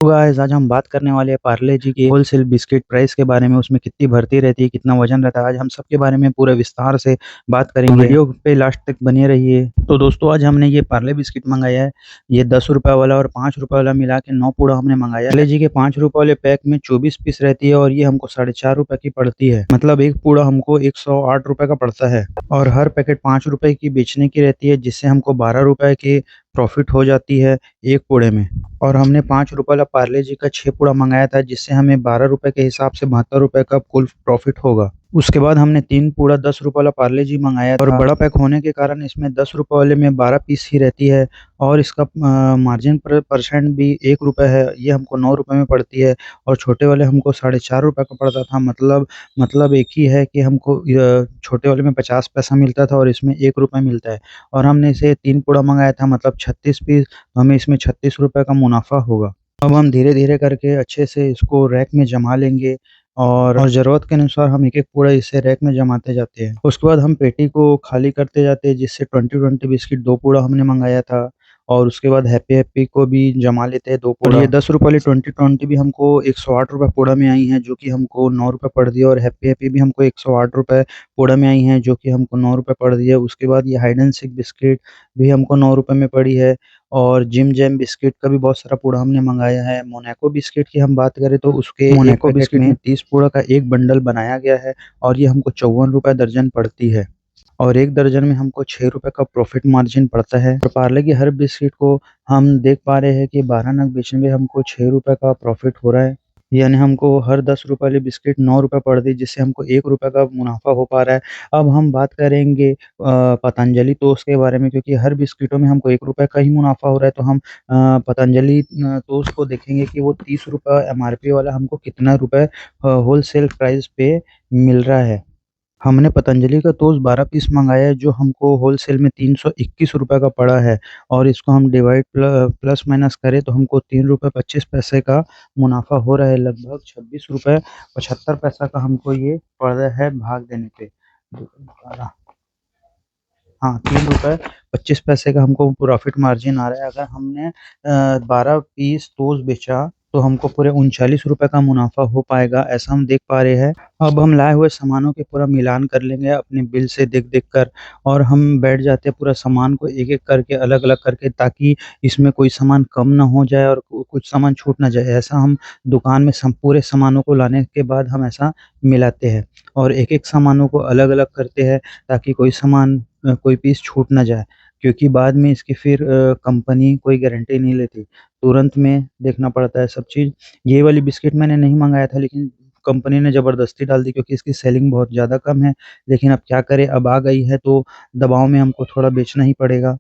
तो गाइस आज हम बात करने वाले हैं पार्ले जी की होलसेल बिस्किट प्राइस के बारे में। उसमें कितनी भर्ती रहती है, कितना वजन रहता है, आज हम सबके बारे में पूरे विस्तार से बात करेंगे। वीडियो पे लास्ट तक बने रहिए। तो दोस्तों आज हमने ये पार्ले बिस्किट मंगाया है। ये 10 रुपए वाला और 5 रुपए वाला मिला के 9 पूड़ा हमने मंगाया है। पार्ले जी के 5 रुपए वाले पैक में 24 पीस रहती है और ये हमको 4.5 रुपए की पड़ती है। मतलब एक पूड़ा हमको 108 रुपए का पड़ता है और हर पैकेट 5 रुपए की बेचने की रहती है, जिससे हमको 12 रुपए की प्रॉफिट हो जाती है एक पूड़े में। और हमने 5 रुपए वाला पार्ले जी का 6 पूड़ा मंगाया था, जिससे हमें 12 रुपए के हिसाब से 72 रुपए का कुल प्रॉफिट होगा। उसके बाद हमने 3 पूड़ा 10 रुपए वाला पार्ले जी मंगाया था और बड़ा पैक होने के कारण इसमें 10 रुपए वाले में 12 पीस ही रहती है और इसका मार्जिन परसेंट भी 1 रुपए है। ये हमको 9 रुपए में पड़ती है और छोटे वाले हमको 4.5 रुपए का पड़ता था। मतलब एक ही है कि हमको छोटे वाले में 50 पैसा मिलता था और इसमें 1 रुपए मिलता है। और हमने इसे 3 पूड़ा मंगाया था, मतलब 36 पीस, तो हमें इसमें 36 रुपए का मुनाफा होगा। अब हम धीरे-धीरे करके अच्छे से इसको रैक में जमा लेंगे और ज़रूरत के अनुसार हम एक-एक पूड़ा इसे रैक में जमाते जाते हैं। उसके बाद हम पेटी को खाली करते जाते हैं, जिससे 20-20 बिस्किट 2 पूड़ा हमने मँगाया था और उसके बाद हैप्पी हैप्पी को भी जमा लेते हैं 2 पूड़ा। और ये 10 रुपए वाली 20-20 भी हमको 108 रुपए पूड़ा में आई हैं, जो कि हमको 9 रुपए पड़ रही है, और हैप्पी हैप्पी भी हमको 108 रुपए पूड़ा में आई हैं, जो कि हमको 9 रुपए पड़ रही है। उसके बाद ये हाइड एंड सीक बिस्किट भी हमको 9 रुपए में पड़ी है और जिम जैम बिस्किट का भी बहुत सारा पूड़ा हमने मंगाया है। मोनाको बिस्किट की हम बात करें तो उसके मोनाको एक पैकेट में 30 पूड़ा का एक बंडल बनाया गया है और ये हमको 54 रुपए दर्जन पड़ती है और एक दर्जन में हमको 6 रुपए का प्रॉफिट मार्जिन पड़ता है। और पार्ले की हर बिस्किट को हम देख पा रहे हैं कि 12 नग बेचने में हमको 6 रुपए का प्रॉफिट हो रहा है। यानी हमको हर 10 रुपए वाली बिस्किट 9 रुपए पड़ रही, जिससे हमको 1 रुपए का मुनाफा हो पा रहा है। अब हम बात करेंगे पतंजलि टोस्ट के बारे में, क्योंकि हर बिस्किटों में हमको 1 रुपए का ही मुनाफा हो रहा है। तो हम पतंजलि टोस्ट को देखेंगे कि वो 30 रुपए एमआरपी वाला हमको कितना रुपए होलसेल प्राइस पे मिल रहा है। हमने पतंजलि का टोस्ट 12 पीस मँगाया है, जो हमको होलसेल में 321 रुपए का पड़ा है और इसको हम डिवाइड प्लस माइनस करें तो हमको 3 रुपए 25 पैसे का मुनाफ़ा हो रहा है। लगभग 26 रुपए 75 पैसा का हमको ये पड़ रहा है भाग देने पे। हाँ, 3 रुपए 25 पैसे का हमको प्रॉफ़िट मार्जिन आ रहा है। अगर हमने 12 पीस टोस्ट बेचा तो हमको पूरे 39 रुपए का मुनाफ़ा हो पाएगा, ऐसा हम देख पा रहे हैं। अब हम लाए हुए सामानों के पूरा मिलान कर लेंगे अपने बिल से देख-देख कर और हम बैठ जाते हैं पूरा सामान को एक-एक करके अलग-अलग करके, ताकि इसमें कोई सामान कम ना हो जाए और कुछ सामान छूट ना जाए। ऐसा हम दुकान में पूरे सामानों को लाने के बाद हम ऐसा मिलाते हैं और एक-एक सामानों को अलग-अलग करते हैं, ताकि कोई सामान कोई पीस छूट ना जाए, क्योंकि बाद में इसकी फिर कंपनी कोई गारंटी नहीं लेती। तुरंत में देखना पड़ता है सब चीज़। ये वाली बिस्किट मैंने नहीं मँगाया था, लेकिन कंपनी ने ज़बरदस्ती डाल दी, क्योंकि इसकी सेलिंग बहुत ज़्यादा कम है। लेकिन अब क्या करें, अब आ गई है तो दबाव में हमको थोड़ा बेचना ही पड़ेगा।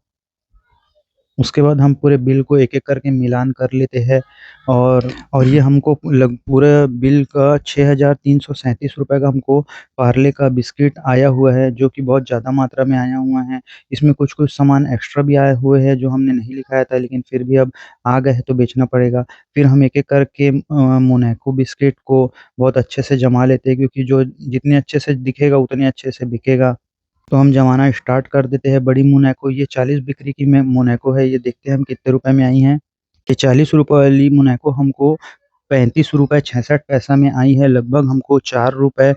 उसके बाद हम पूरे बिल को एक-एक करके मिलान कर लेते हैं और ये हमको पूरे बिल का 6,337 रुपए का हमको पार्ले का बिस्किट आया हुआ है, जो कि बहुत ज़्यादा मात्रा में आया हुआ है। इसमें कुछ-कुछ सामान एक्स्ट्रा भी आए हुए हैं, जो हमने नहीं लिखाया था, लेकिन फिर भी अब आ गए हैं तो बेचना पड़ेगा। फिर हम एक-एक करके मोनाको बिस्किट को बहुत अच्छे से जमा लेते हैं, क्योंकि जो जितने अच्छे से दिखेगा उतने अच्छे से बिकेगा। तो हम जमाना स्टार्ट कर देते हैं बड़ी मोनाको। ये 40 बिक्री की में मोनाको है, ये देखते हैं हम कितने रुपए में आई हैं। ये 40 रुपए वाली मोनाको हमको 35 रुपए 66 पैसा में आई है। लगभग हमको 4 रुपए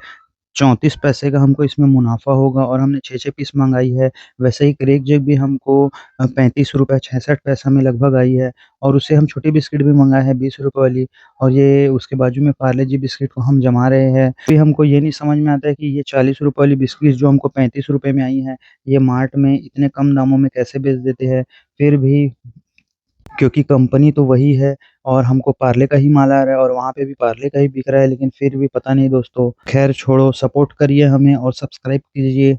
34 पैसे का हमको इसमें मुनाफ़ा होगा और हमने 6-6 पीस मँगाई है। वैसे ही क्रेक जैक भी हमको 35 रुपए 66 पैसा में लगभग आई है और उससे हम छोटी बिस्किट भी मँगाए हैं 20 रुपए वाली, और ये उसके बाजू में पार्ले जी बिस्किट को हम जमा रहे हैं। फिर हमको ये नहीं समझ में आता है कि ये 40 रुपए वाली बिस्किट जो हमको 35 रुपए में आई है, ये मार्ट में इतने कम दामों में कैसे बेच देते हैं? फिर भी क्योंकि कंपनी तो वही है और हमको पार्ले का ही माल आ रहा है और वहाँ पे भी पार्ले का ही बिक रहा है, लेकिन फिर भी पता नहीं दोस्तों। खैर छोड़ो, सपोर्ट करिए हमें और सब्सक्राइब कीजिए।